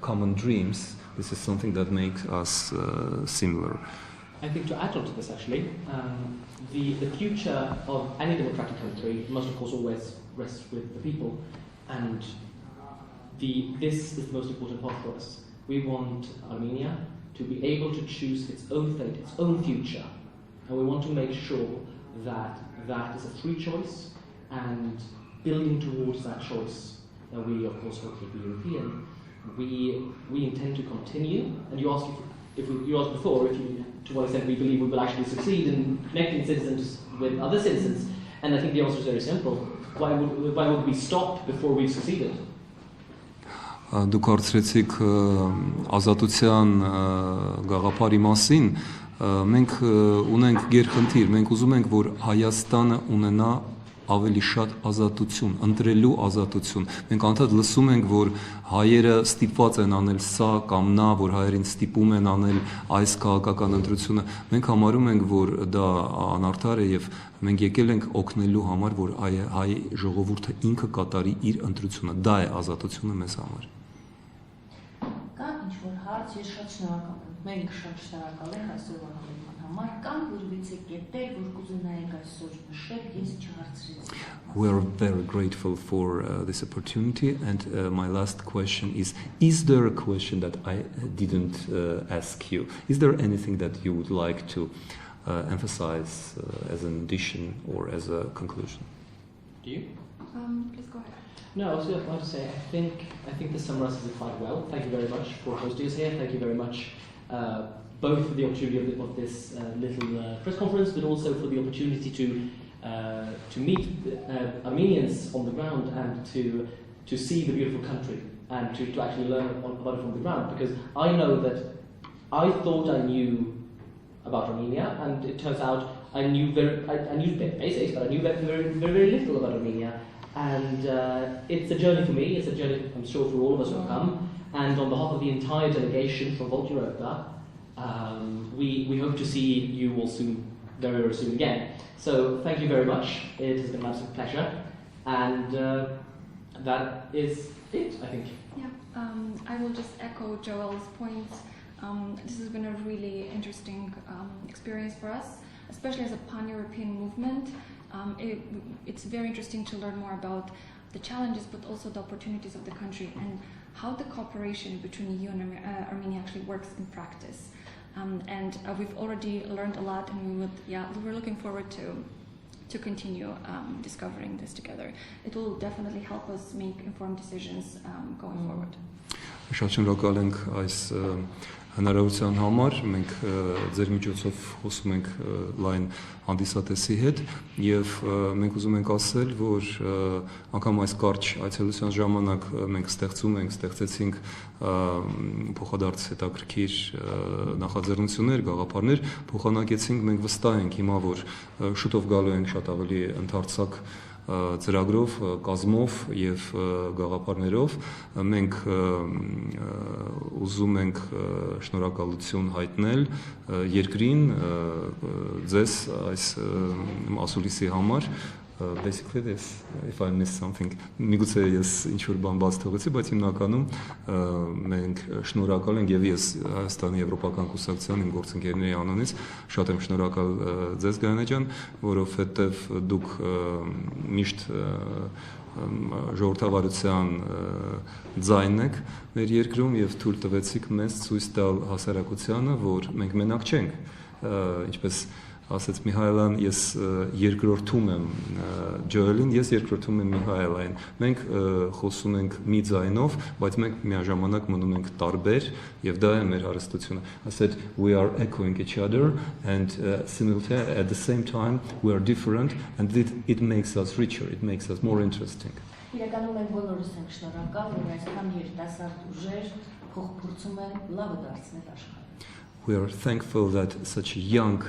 Speaker 1: common dreams, this is something that makes us similar.
Speaker 2: I think to add on to this actually, the future of any democratic country must of course always rest with the people. And this is the most important part for us. We want Armenia to be able to choose its own fate, its own future. And we want to make sure that that is a free choice, and building towards that choice, and we of course hope to be European, we intend to continue. And you asked before to what extent we believe we will actually succeed in connecting citizens with other citizens. And I think the answer is very simple. Why would we stop before we've succeeded?
Speaker 1: Դուք հարցրեցիք ազատության գաղափարի մասին, մենք ունենք գերխնդիր, մենք ուզում ենք, որ Հայաստանը ունենա ավելի շատ ազատություն, ընտրելու ազատություն։ Մենք անդադ լսում ենք, որ հայերը ստիպված են անել սա կամ նա, որ հայերին ստիպում են անել այս քաղաքական ընտրությունը։ Մենք համարում ենք, որ դա անարդար է եւ մենք եկել ենք օգնելու համար, որ հայ ժողովուրդը ինքը կատարի իր ընտրությունը։ Դա է ազատությունը մեզ համար։
Speaker 3: Կա ինչ-որ հարց, ես շատ շնորհակալ եմ։ Մենք շատ շնորհակալ ենք այսօրվա հանդիպման համար։ Կան որևիցե կետեր, որ կուզենայինք այսօր նշել, ես չհարցրեցի։
Speaker 1: We are very grateful for this opportunity, and my last question is there a question that I didn't ask you? Is there anything that you would like to emphasize as an addition or as a conclusion?
Speaker 2: Do you?
Speaker 4: Please go ahead.
Speaker 2: No, I was about to say, I think this summarizes it quite well. Thank you very much for hosting us here. Thank you very much both for the opportunity of this little press conference, but also for the opportunity to meet Armenians on the ground and to see the beautiful country and to actually learn about it from the ground. Because I know that I thought I knew about Armenia, and it turns out I knew basics, but I knew very little about Armenia. And it's a journey for me. It's a journey, I'm sure, for all of us who have come. And on behalf of the entire delegation from ΒΟΛΤ Europa, we hope to see you all soon, very, very soon again. So thank you very much. It has been an absolute pleasure. And that is it, I think.
Speaker 4: Yeah, I will just echo Joel's points. This has been a really interesting experience for us, especially as a pan-European movement. It's very interesting to learn more about the challenges, but also the opportunities of the country and how the cooperation between EU and Armenia actually works in practice. And we've already learned a lot, and we're looking forward to continue discovering this together. It will definitely help us make informed decisions going forward.
Speaker 1: Շատ շնորհակալ ենք այս հնարավորության համար, մենք ձեր միջոցով խոսում ենք լայն հանդիսատեսի հետ եւ մենք ուզում ենք ասել, որ անգամ այս կարճ այցելության ժամանակ մենք ստեղծեցինք փոխադարձ հետաքրքիր նախաձեռնություններ, գաղափարներ, փոխանակեցինք, մենք վստահ ենք հիմա, որ շուտով գալու ենք շատ ավելի ընդարձակ ծրագրով, կազմով եւ գաղափարներով մենք ուզում ենք շնորհակալություն հայտնել երկրին, ձեզ այս ասուլիսի համար. Basically this, if I missed something, միգուցե ես ինչ-որ բան բաց թողեցի, բայց հիմնականում մենք շնորհակալ ենք եւ ես Հայաստանի Եվրոպական կուսակցության իմ գործընկերների անունից շատ եմ շնորհակալ ձեզ Գայանե ջան, որովհետեւ դուք միշտ ժողովրդավարության ձայնն եք մեր երկրում եւ թույլ տվեցիք մեզ ցույց տալ հասարակությանը, որ մենք մենակ չենք, ինչպես ասաց Միհայելան, ես երկրորդում եմ Ջոելին, ես երկրորդում եմ Միհայելային։ Մենք խոսում ենք մի ձայնով, բայց մենք միաժամանակ մնում ենք տարբեր, եւ դա է մեր հարստությունը։ I said we are echoing each other and simultaneously at the same time we are different, and it makes us richer, it makes us more interesting.
Speaker 3: Իրականում մենք բոլորս ենք շնորհակալ, որ այսքան երիտասարդ ուժեր փոխփորձում են լավը դարձնել աշխարհը։
Speaker 1: We are thankful that such young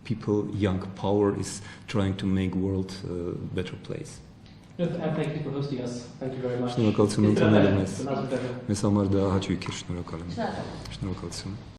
Speaker 1: people, young power is trying to make the world a better place.
Speaker 2: Thank you for hosting us. Thank you very much.
Speaker 1: Շնորհակալություն ընդունելու մեզ։ Մեզ համար դա հաճույք է, շնորհակալ եմ։ Շնորհակալություն։